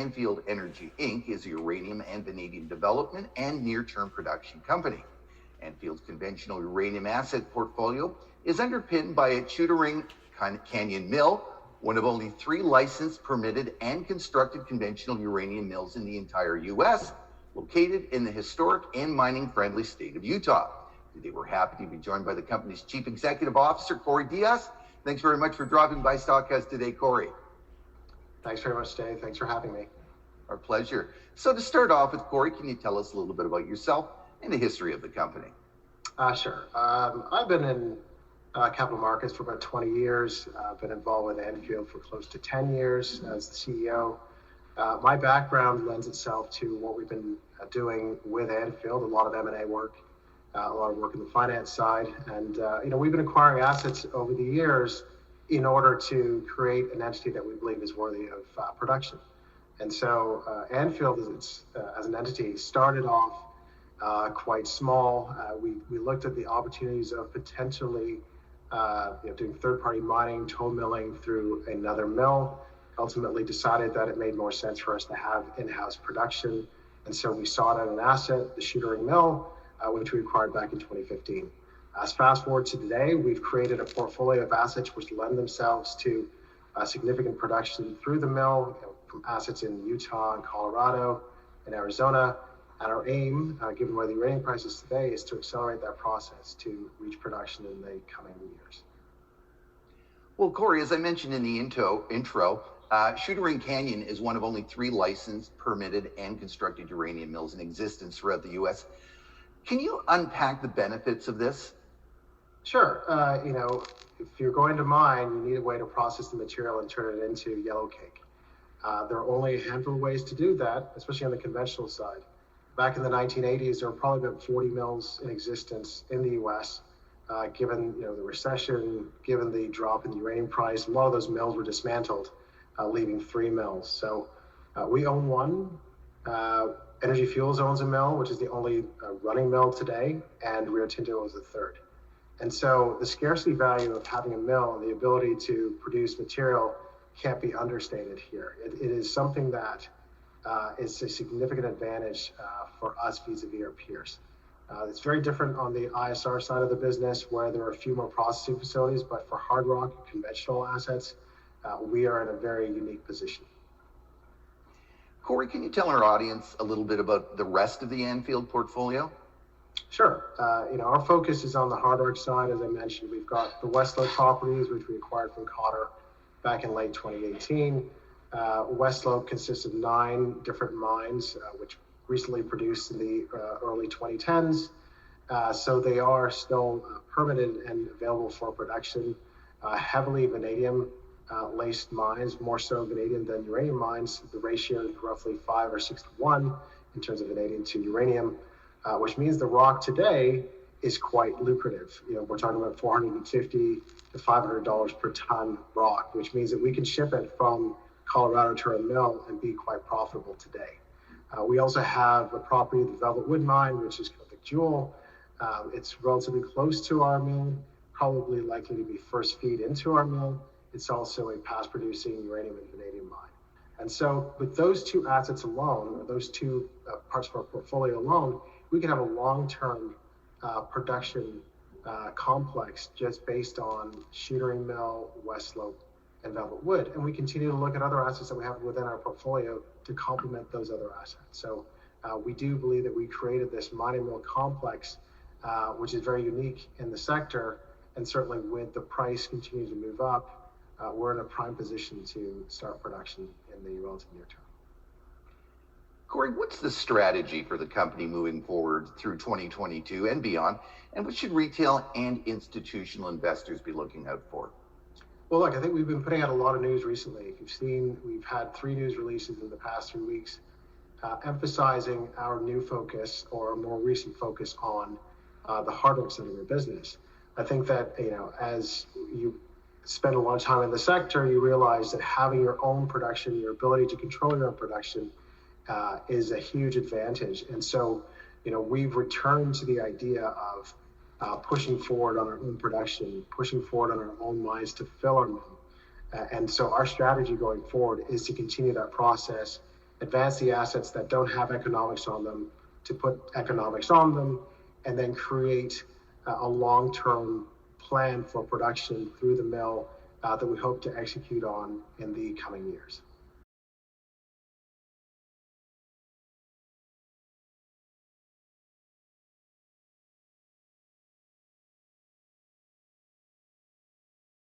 Anfield Energy Inc. is a uranium and vanadium development and near-term production company. Anfield's conventional uranium asset portfolio is underpinned by its Shooter Canyon Mill, one of only 3 licensed, permitted, and constructed conventional uranium mills in the entire U.S., located in the historic and mining-friendly state of Utah. Today, we're happy to be joined by the company's Chief Executive Officer, Corey Diaz. Thanks very much for dropping by Stockhouse today, Corey. Thanks very much, Dave. Thanks for having me. Our pleasure. So to start off with, Corey, can you tell us a little bit about yourself and the history of the company? Sure. I've been in capital markets for about 20 years. I've been involved with Anfield for close to 10 years as the CEO. My background lends itself to what we've been doing with Anfield, a lot of M&A work, a lot of work in the finance side. And, we've been acquiring assets over the years in order to create an entity that we believe is worthy of production. And so Anfield, as an entity, started off quite small. We looked at the opportunities of potentially doing third-party mining, toll milling through another mill. Ultimately decided that it made more sense for us to have in-house production. And so we sought out an asset, the Shooter Mill, which we acquired back in 2015. As fast forward to today, we've created a portfolio of assets which lend themselves to significant production through the mill, from assets in Utah and Colorado and Arizona. And our aim, given where the uranium price is today, is to accelerate that process to reach production in the coming years. Well, Corey, as I mentioned in the intro, Shooter Canyon is one of only 3 licensed, permitted, and constructed uranium mills in existence throughout the U.S. Can you unpack the benefits of this? Sure. If you're going to mine, you need a way to process the material and turn it into yellow cake. There are only a handful of ways to do that, especially on the conventional side. Back in the 1980s, there were probably about 40 mills in existence in the U.S. Given the recession, given the drop in the uranium price, a lot of those mills were dismantled, leaving 3 mills. So we own one. Energy Fuels owns a mill, which is the only running mill today, and Rio Tinto owns the 3rd. And so the scarcity value of having a mill and the ability to produce material can't be understated here. It is something that is a significant advantage for us vis-a-vis our peers. It's very different on the ISR side of the business, where there are a few more processing facilities, but for hard rock conventional assets, we are in a very unique position. Corey, can you tell our audience a little bit about the rest of the Anfield portfolio? Sure. Our focus is on the hard rock side. As I mentioned, we've got the West Slope properties, which we acquired from Cotter back in late 2018. West Slope consists of 9 different mines, which recently produced in the early 2010s. So they are still permitted and available for production. Heavily vanadium laced mines, more so vanadium than uranium mines. The ratio is roughly 5 or 6 to 1 in terms of vanadium to uranium, which means the rock today is quite lucrative. We're talking about $450 to $500 per ton rock, which means that we can ship it from Colorado to our mill and be quite profitable today. We also have a property, the Velvet Wood Mine, which is called the Jewel. It's relatively close to our mill, probably likely to be first feed into our mill. It's also a past producing uranium and vanadium mine. And so with those 2 assets alone, or those 2 parts of our portfolio alone, we can have a long-term production complex just based on Shooter Mill, West Slope, and Velvet Wood. And we continue to look at other assets that we have within our portfolio to complement those other assets. So we do believe that we created this mining mill complex, which is very unique in the sector. And certainly with the price continuing to move up, we're in a prime position to start production in the relative near term. Corey, what's the strategy for the company moving forward through 2022 and beyond? And what should retail and institutional investors be looking out for? Well, look, I think we've been putting out a lot of news recently. If you've seen, we've had 3 news releases in the past 3 weeks, emphasizing our new focus, or a more recent focus, on the hard rock side of our business. I think that, as you spend a lot of time in the sector, you realize that having your own production, your ability to control your own production, is a huge advantage. And so, we've returned to the idea of pushing forward on our own production, pushing forward on our own mines to fill our mill. And so our strategy going forward is to continue that process advance the assets that don't have economics on them to put economics on them, and then create a long-term plan for production through the mill that we hope to execute on in the coming years.